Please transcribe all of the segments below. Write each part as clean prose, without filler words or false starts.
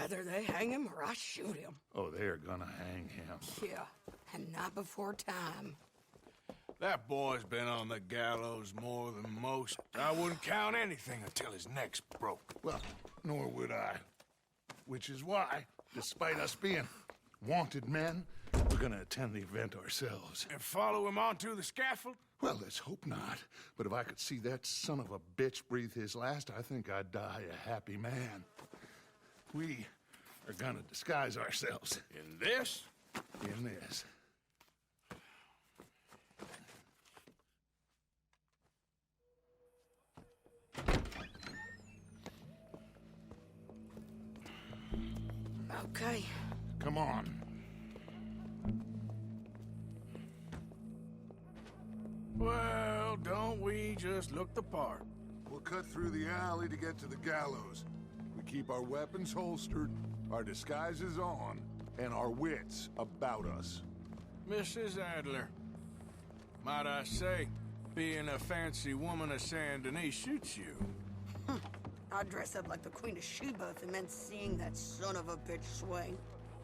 Whether they hang him or I shoot him. Oh, they're gonna hang him. Yeah, and not before time. That boy's been on the gallows more than most. I wouldn't count anything until his neck's broke. Well, nor would I. Which is why, despite us being wanted men, we're gonna attend the event ourselves. And follow him onto the scaffold? Well, let's hope not. But if I could see that son of a bitch breathe his last, I think I'd die a happy man. We are gonna disguise ourselves. In this? In this. Okay. Come on. Well, don't we just look the part? We'll cut through the alley to get to the gallows. We keep our weapons holstered, our disguises on, and our wits about us. Mrs. Adler, might I say, being a fancy woman of Saint Denis suits you. I'd dress up like the Queen of Sheba if it meant seeing that son of a bitch swing.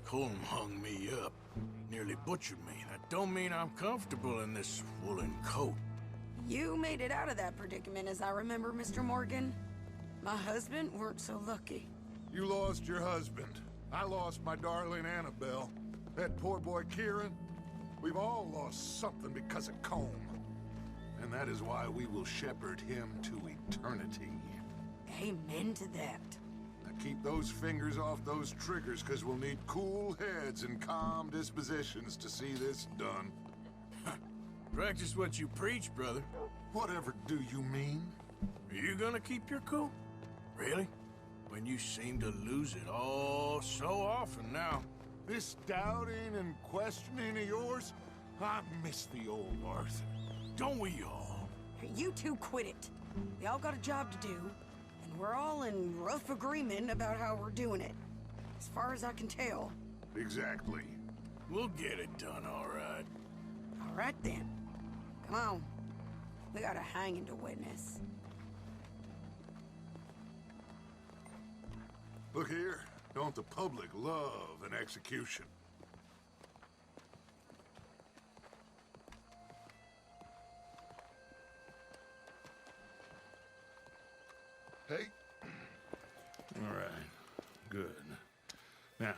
Colm hung me up, nearly butchered me. That don't mean I'm comfortable in this woolen coat. You made it out of that predicament, as I remember, Mr. Morgan. My husband weren't so lucky. You lost your husband. I lost my darling Annabelle. That poor boy Kieran. We've all lost something because of Colm. And that is why we will shepherd him to eternity. Amen to that. Now keep those fingers off those triggers, because we'll need cool heads and calm dispositions to see this done. Practice what you preach, brother. Whatever do you mean? Are you gonna keep your cool? Really? When you seem to lose it all so often now. This doubting and questioning of yours? I miss the old Arthur. Don't we all? You two quit it. We all got a job to do, and we're all in rough agreement about how we're doing it. As far as I can tell. Exactly. We'll get it done, all right. All right, then. Come on. We got a hanging to witness. Look here. Don't the public love an execution? Hey. All right. Good. Now,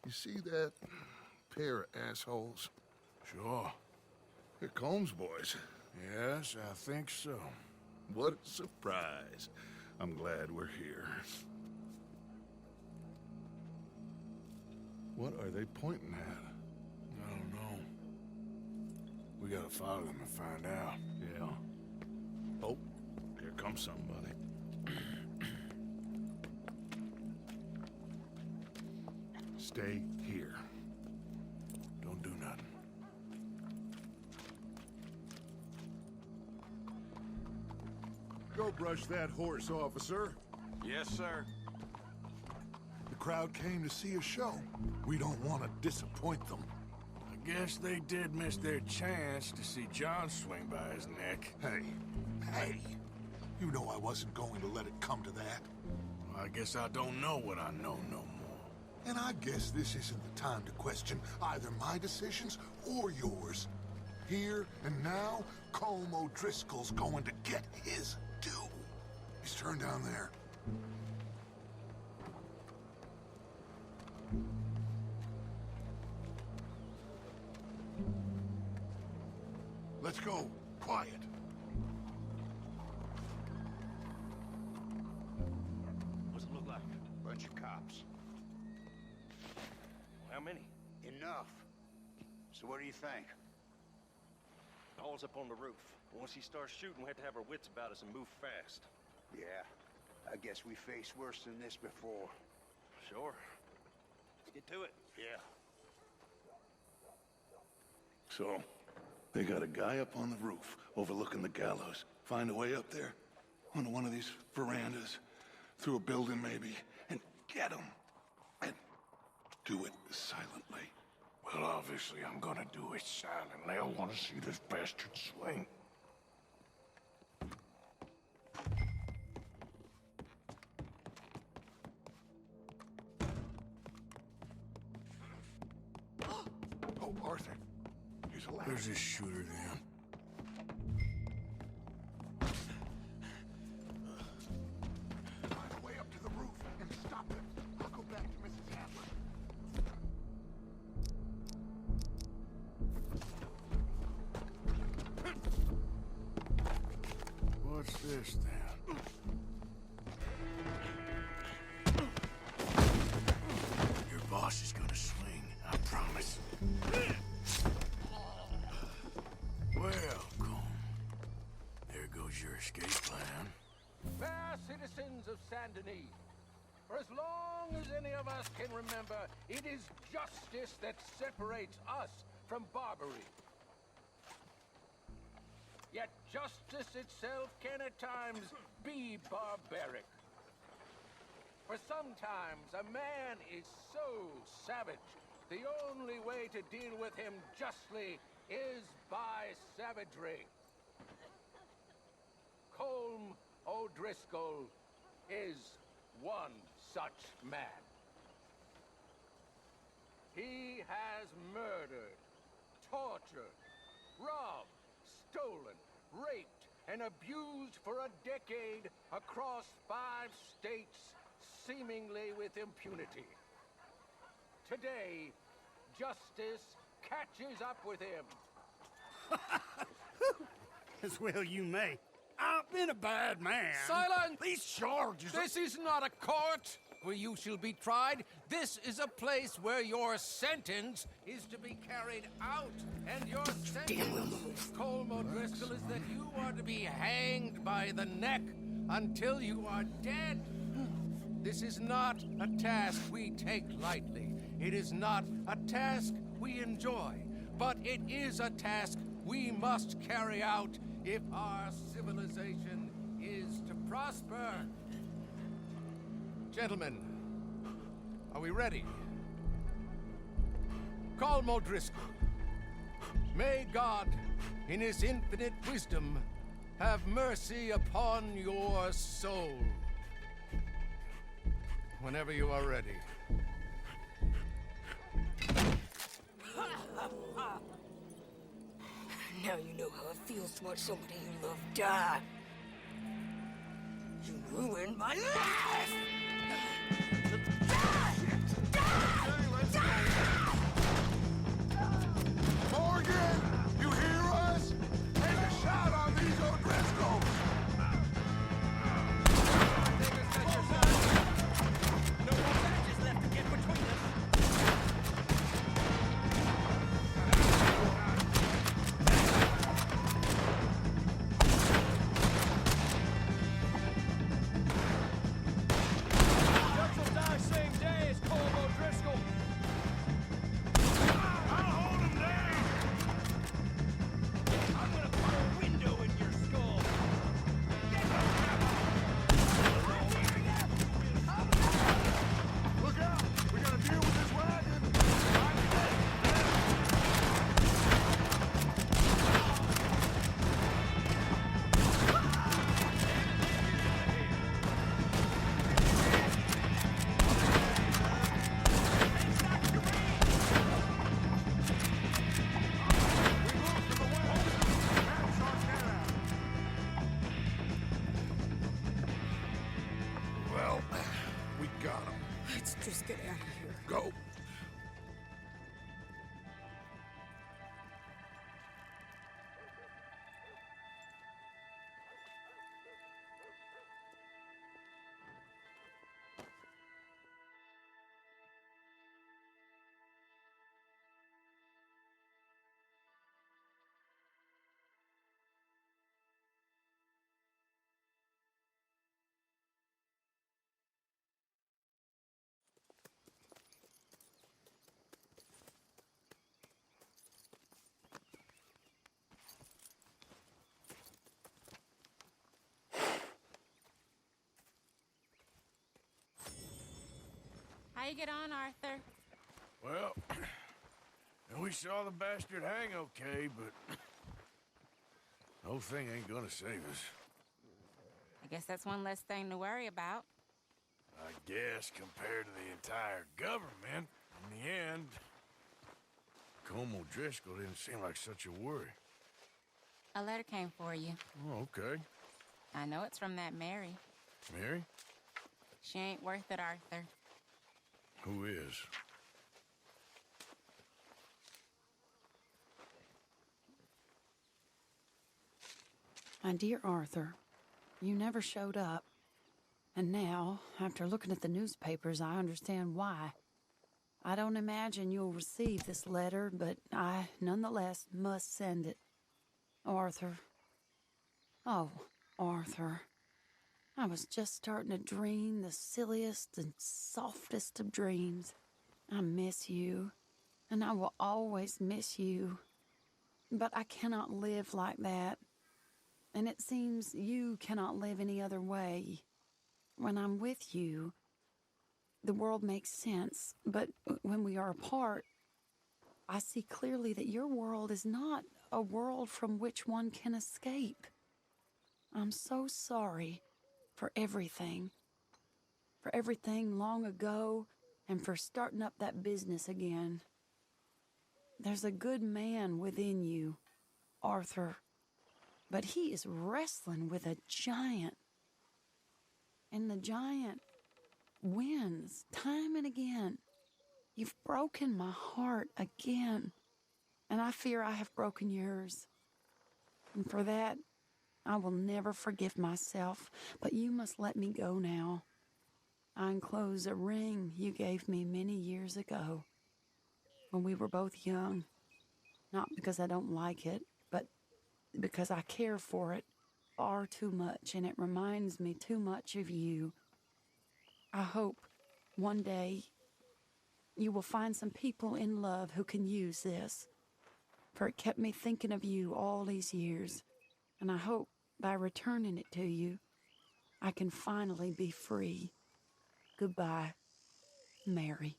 you see that pair of assholes? Sure. They're Colm's boys. Yes, I think so. What a surprise. I'm glad we're here. What are they pointing at? I don't know. We gotta follow them and find out. Yeah. Oh, here comes somebody. Stay here. Don't do nothing. Go brush that horse, officer. Yes, sir. The crowd came to see a show. We don't want to disappoint them. I guess they did miss their chance to see John swing by his neck. Hey. You know I wasn't going to let it come to that. Well, I guess I don't know what I know no more. And I guess this isn't the time to question either my decisions or yours. Here and now, Colm O'Driscoll's going to get his due. He's turned down there. Let's go. Quiet. What's it look like? Bunch of cops. How many? Enough. So what do you think? All's up on the roof. Once he starts shooting, we have to have our wits about us and move fast. Yeah. I guess we faced worse than this before. Sure. Let's get to it. Yeah. So, they got a guy up on the roof overlooking the gallows. Find a way up there, onto one of these verandas, through a building maybe, and get him. And do it silently. Well, obviously I'm gonna do it silently. I want to see this bastard swing. Arthur, here's a ladder. Where's this shooter then? Find a way up to the roof and stop him. I'll go back to Mrs. Hadler. What's this then? Your boss is gonna swing, I promise. Well, Colm, there goes your escape plan. Fair citizens of Saint Denis, for as long as any of us can remember, it is justice that separates us from barbary. Yet justice itself can at times be barbaric. For sometimes a man is so savage, the only way to deal with him justly is by savagery. Colm O'Dricol is one such man. He has murdered, tortured, robbed, stolen, raped, and abused for a decade across 5 states, seemingly with impunity. Today, justice catches up with him. As well you may. I've been a bad man. Silence! These charges are... This is not a court where you shall be tried. This is a place where your sentence is to be carried out. And your sentence, Colm O'Dricol, is that you are to be hanged by the neck until you are dead. This is not a task we take lightly. It is not a task we enjoy. But it is a task we must carry out if our civilization is to prosper. Gentlemen, are we ready? Colm O'Dricol, may God, in his infinite wisdom, have mercy upon your soul. Whenever you are ready. Now you know how it feels to watch somebody you love die. You ruined my life! Morgan, you hear us? Take a shot on these O'Driscolls. No more matches left to get between us. Judge will die same day as Colm O'Dricol. I'll hold him down! I'm gonna put a window in your skull. Look out! We gotta deal with this wagon. Well, we got him. Let's just get out of here. Go. How you get on, Arthur? Well, we saw the bastard hang okay, but the whole thing ain't gonna save us. I guess that's one less thing to worry about. I guess compared to the entire government, in the end, Colm O'Dricol didn't seem like such a worry. A letter came for you. Oh, okay. I know it's from that Mary. Mary? She ain't worth it, Arthur. Who is? My dear Arthur, you never showed up. And now, after looking at the newspapers, I understand why. I don't imagine you'll receive this letter, but I, nonetheless, must send it. Arthur. Oh, Arthur. I was just starting to dream the silliest and softest of dreams. I miss you, and I will always miss you. But I cannot live like that. And it seems you cannot live any other way. When I'm with you, the world makes sense, but when we are apart, I see clearly that your world is not a world from which one can escape. I'm so sorry for everything long ago, and for starting up that business again. There's a good man within you, Arthur, but he is wrestling with a giant. And the giant wins time and again. You've broken my heart again, and I fear I have broken yours. And for that, I will never forgive myself, but you must let me go now. I enclose a ring you gave me many years ago, when we were both young. Not because I don't like it, but because I care for it far too much, and it reminds me too much of you. I hope one day you will find some people in love who can use this, for it kept me thinking of you all these years, and I hope by returning it to you, I can finally be free. Goodbye, Mary.